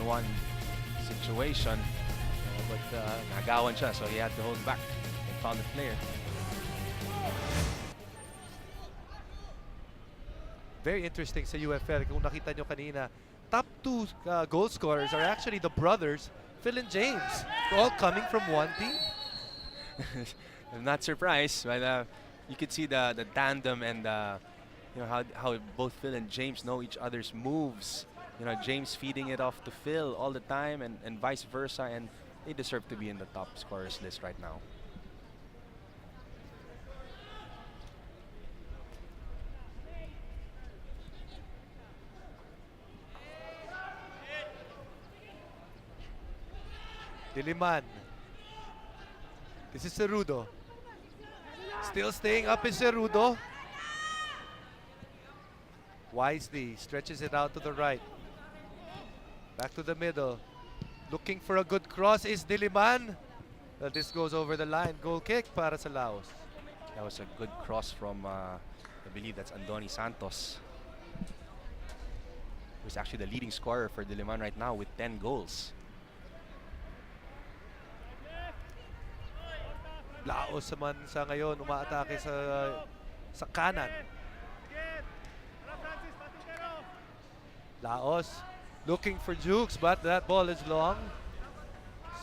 one-on-one situation. But nagawan siya, so he had to hold back and found the player. Very interesting sa UFL. Kung nakita nyo kanina, top 2 goal scorers are actually the brothers, Phil and James. All coming from one team. I'm not surprised, but you could see the tandem and you know how both Phil and James know each other's moves. You know, James feeding it off to Phil all the time, and vice versa, and they deserve to be in the top scorers list right now. Diliman. This is Cerudo. Still staying up is Cerudo. Wisely stretches it out to the right. Back to the middle. Looking for a good cross is Diliman. Well, this goes over the line. Goal kick para sa Laos. That was a good cross from, I believe that's Andoni Santos. Who's actually the leading scorer for Diliman right now with 10 goals. Laos naman sa ngayon umaatake sa kanan. Laos looking for Jukes, but that ball is long.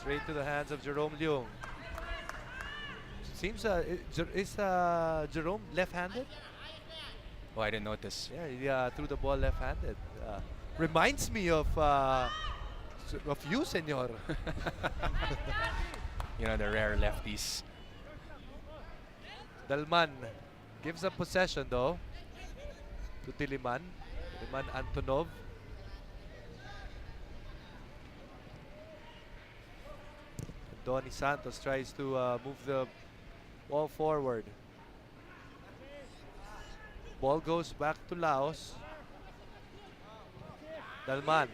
Straight to the hands of Jerome Leung. Seems is Jerome left-handed? Oh, I didn't notice. Yeah, he threw the ball left-handed. Reminds me of you, senor. You know, the rare lefties. Dalman gives up possession though to Diliman. Diliman Antonov. Donny Santos tries to move the ball forward. Ball goes back to Laos. Dalman.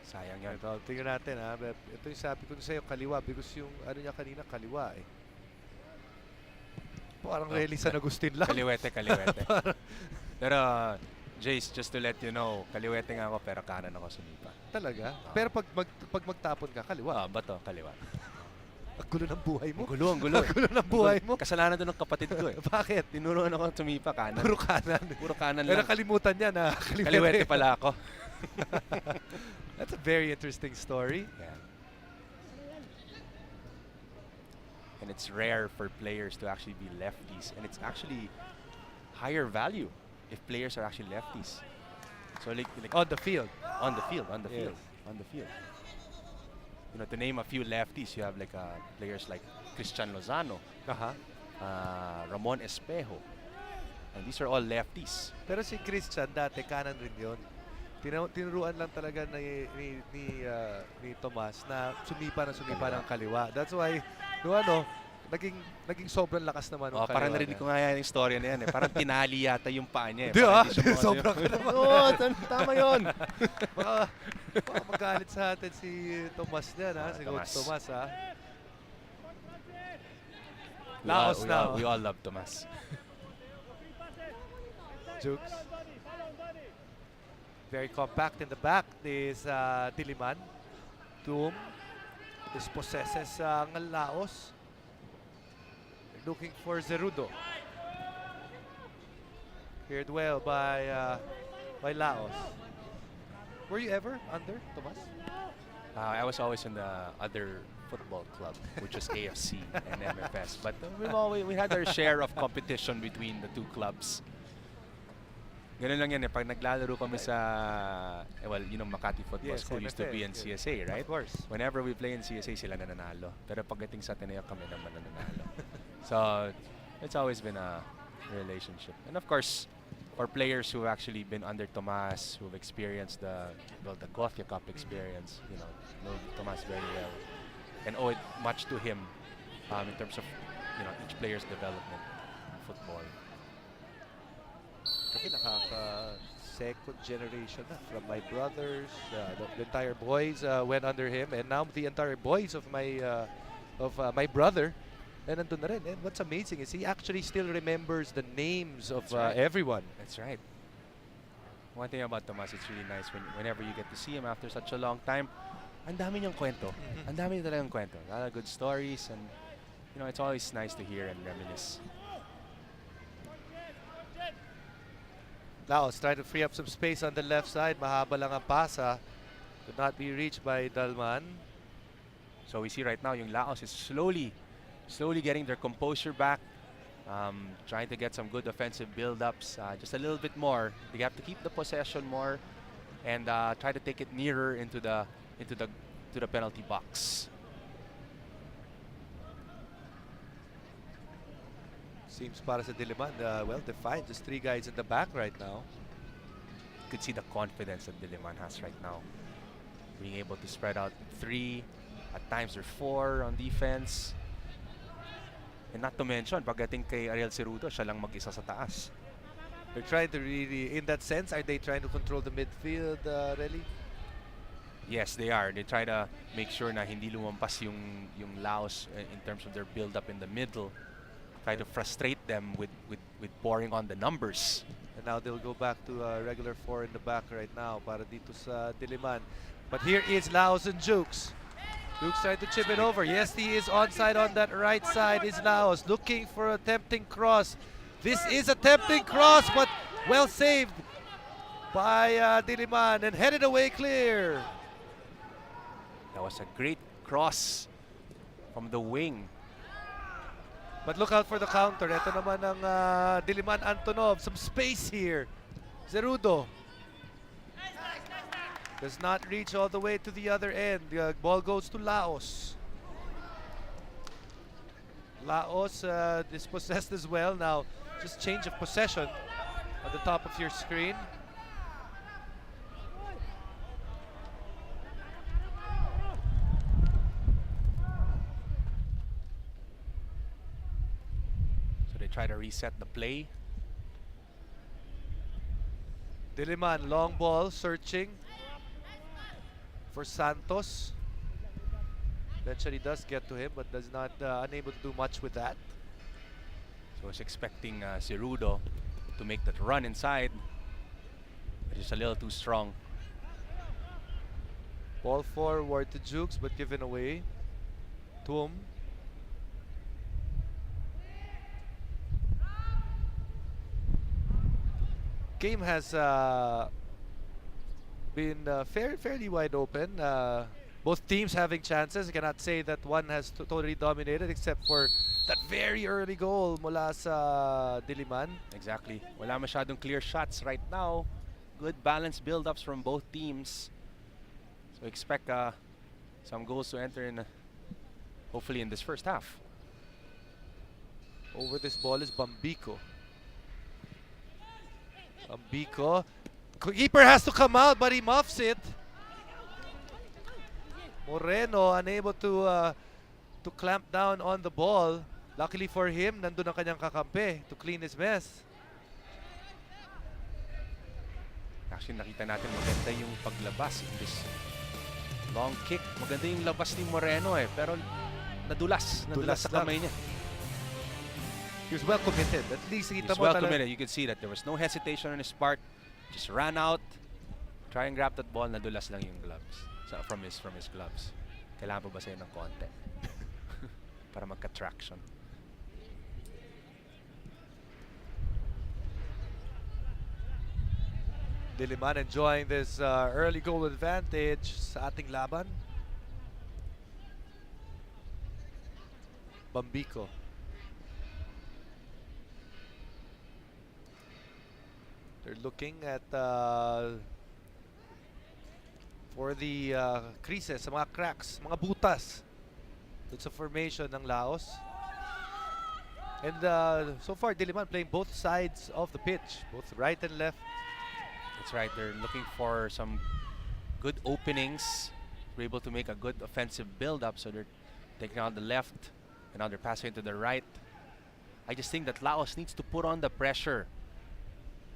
Sayang yan. Ito, tingnan natin ha. Ito yung sabi ko sa'yo, kaliwa. Because yung ano niya kanina, kaliwa eh. Parang Relly San Agustin lang. Kaliwete. Pero, Jace, just to let you know, kaliwete nga ako pero kanan ako sumipa. Talaga? Pero pag magtapon ka, kaliwa. Bato, kaliwa. Ang gulo ng buhay mo. Ang gulo. Ang gulo ng buhay mo. Kasalanan doon ng kapatid ko eh. Bakit? Tinuruan ako sumipa kanan. Puro kanan. Puro kanan Pero lang. kalimutan niya na Kaliwete pala ako. That's a very interesting story. Yeah. And it's rare for players to actually be lefties. And it's actually higher value if players are actually lefties. So like On the field. on the field. Yes. You know, to name a few lefties, you have like players like Christian Lozano, Ramon Espejo. And these are all lefties. Pero si Christian dati, kanan rin yun. Tinuruan lang talaga ni Tomas na sumipa ng kaliwa. That's why, naging sobrang lakas naman ng kaliwa. Parang narinig ko nga yan yung story na yan eh. Parang tinali yata yung paa niya eh. Di ba? Sobrang ka naman. Oo, tama yun. Baka magalit sa atin si Tomas niyan ha, si Coach Tomas ha. Laos now. We all love Tomas. Jukes. Very compact in the back is Diliman. Doom. This possesses ang Laos. Looking for Zerudo. Cleared well by Laos. Were you ever under Tomas? I was always in the other football club, which was AFC and MFS. But we had our share of competition between the two clubs. Ganun lang yan eh. Pag naglalaro kami sa, well, you know, Makati Football School used to be in CSA, right? Of course. Whenever we play in CSA, sila nananalo. Pero pagdating sa Ateneo, kami naman nananalo. So, it's always been a relationship. And of course, for players who've actually been under Tomas, who've experienced the Gothia Cup experience, you know Tomas very well. And owe it much to him in terms of, you know, each player's development in football. Kami second generation na from my brothers. The entire boys went under him, and now the entire boys of my brother. And nandun na rin. And what's amazing is he actually still remembers the names of everyone. That's right. One thing about Tomas, it's really nice whenever you get to see him after such a long time. Ang dami niyang kwento. Ang dami niya talagang kwento. A lot of good stories, and you know, it's always nice to hear and reminisce. Laos trying to free up some space on the left side. Mahaba lang ang pasa. Could not be reached by Dalman. So we see right now yung Laos is slowly getting their composure back, trying to get some good offensive build-ups, just a little bit more. They have to keep the possession more and try to take it nearer into the penalty box. Seems para sa Diliman, well defined. Just 3 guys in the back right now. You could see the confidence that Diliman has right now. Being able to spread out 3, at times they're 4 on defense. And not to mention, pagdating kay Ariel Cerudo, siya lang mag-isa sa taas. They're trying to really, in that sense, are they trying to control the midfield, really? Yes, they are. They try to make sure na hindi lumampas yung Laos in terms of their build-up in the middle. Try to frustrate them with pouring on the numbers. And now they'll go back to regular 4 in the back right now para dito sa Diliman. But here is Laos and Jukes. Jukes trying to chip it over. Yes, he is onside on that right side. Is Laos looking for a tempting cross. This is a tempting cross, but well saved by Diliman and headed away clear. That was a great cross from the wing. But look out for the counter. Ito naman ang Diliman Antonov. Some space here. Cerudo does not reach all the way to the other end. The ball goes to Laos. Laos dispossessed as well. Now, just change of possession at the top of your screen. So they try to reset the play. Diliman, long ball, searching for Santos. Eventually does get to him, but does not unable to do much with that. So I was expecting Cerudo to make that run inside, but just a little too strong. Ball forward to Jukes, but given away. Tuom. Game has been fairly wide open. Both teams having chances. You cannot say that one has totally dominated except for that very early goal mula sa Diliman. Exactly. Wala masyadong clear shots right now. Good balanced build-ups from both teams. So expect some goals to enter in, hopefully in this first half. Over this ball is Bambico. Bambico. Keeper has to come out, but he muffs it. Moreno unable to clamp down on the ball. Luckily for him, nandun ang kanyang kakampi to clean his mess. Actually, nakita natin maganda yung paglabas in this long kick. Maganda yung labas ni Moreno pero nadulas sa kamay niya. He was well committed. At least He's well committed. You could see that there was no hesitation on his part. Just ran out, try and grab that ball, nadulas lang yung gloves. From his gloves. Kailangan pa ba sa'yo ng konti? Para magka-traction. Diliman enjoying this early goal advantage sa ating laban. Bambico. They're looking at for the creases, sa mga cracks, mga butas. It's a formation ng Laos. And so far, Diliman playing both sides of the pitch, both right and left. That's right. They're looking for some good openings. They're able to make a good offensive build-up, so they're taking out the left, and now they're passing to the right. I just think that Laos needs to put on the pressure.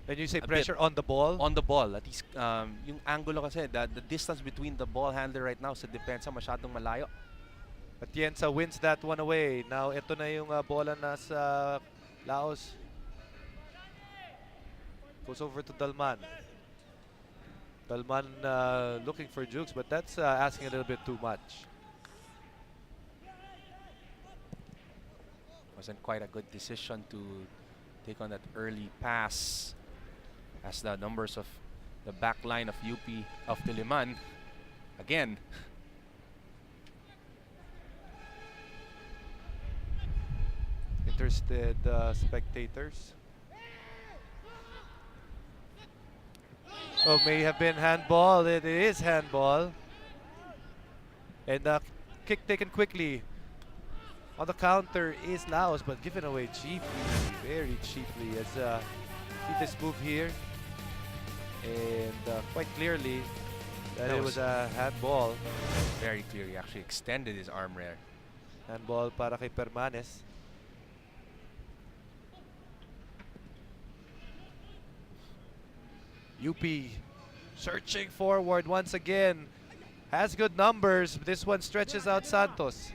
When you say pressure on the ball? On the ball. At least, yung angulo kasi, the distance between the ball handler right now sa depensa masyadong malayo. Atienza wins that one away. Now, ito na yung bola na sa Laos. Goes over to Dalman. Talman looking for jukes, but that's asking a little bit too much. Wasn't quite a good decision to take on that early pass, as the numbers of the back line of UP of Diliman again. Interested spectators. Oh, may have been handball. It is handball. And kick taken quickly. On the counter is Laos, but given away cheaply, very cheaply. As see this move here, and quite clearly that it was a handball. Very clear. He actually extended his arm there. Handball para kay Permanes. UP searching forward once again. Has good numbers. This one stretches out Santos.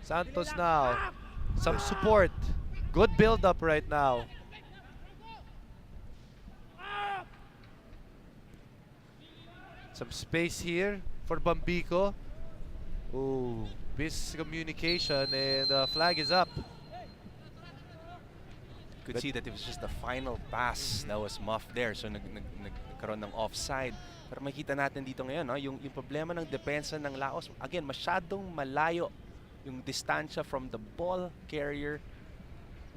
Santos now. Some support. Good build up right now. Some space here for Bambico. Ooh, miscommunication, and the flag is up. Could see that it was just the final pass that was muffed there. So nagkaroon ng offside. Pero makita natin dito ngayon, no, yung problema ng depensa ng Laos, again, masyadong malayo yung distansya from the ball carrier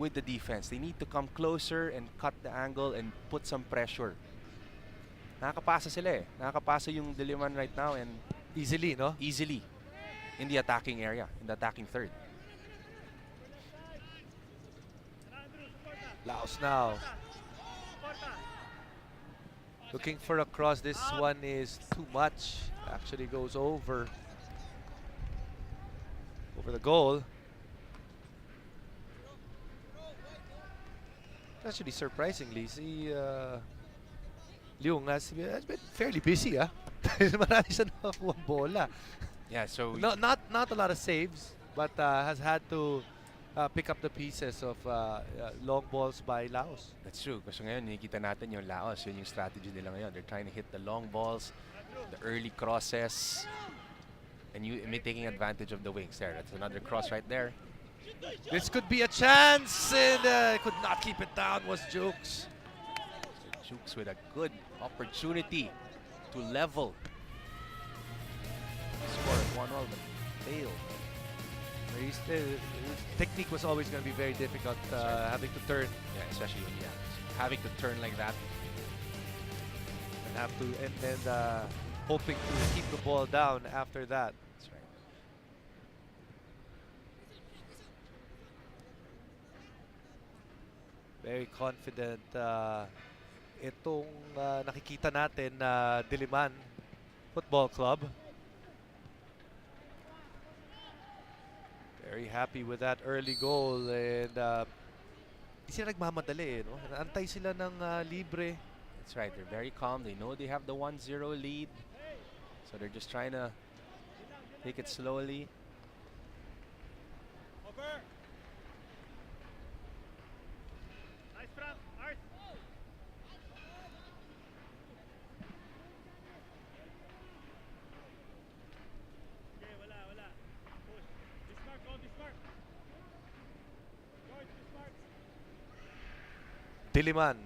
with the defense. They need to come closer and cut the angle and put some pressure. Nakakapasa sila eh. Nakakapasa yung Diliman right now, and Easily, no? easily in the attacking area, in the attacking third. Laos now. Looking for a cross. This one is too much. Actually goes over the goal. Actually, surprisingly, si Leung has been fairly busy. Marami siya nakakuha bola. Yeah, so Not a lot of saves, but has had to pick up the pieces of long balls by Laos. that's true. Kasi ngayon, nakikita natin yung Laos. Yun yung strategy nila ngayon. They're trying to hit the long balls, the early crosses, and taking advantage of the wings there. That's another cross right there. This could be a chance, and could not keep it down was Jukes. So Jukes with a good opportunity to level. Score at 1-1, but failed. Technique was always going to be very difficult, having to turn Yeah, especially when having to turn like that. and then hoping to keep the ball down after that. That's right. Very confident itong nakikita natin na Diliman Football Club. Very happy with that early goal, and di sila nagmamadali, no? Antay sila ng libre. That's right. They're very calm. They know they have the 1-0 lead. So they're just trying to take it slowly. Diliman.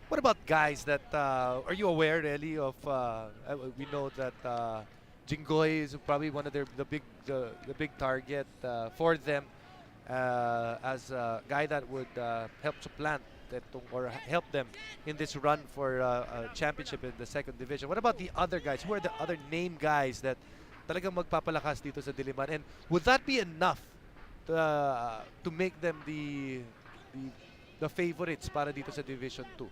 What about guys that are you aware really of? We know that Jinggoy is probably one of the big target for them as a guy that would help supplant or help them in this run for a championship in the second division. What about the other guys? Who are the other name guys that talagang magpapalakas dito sa Diliman? And would that be enough to make them the favorites para dito sa Division 2?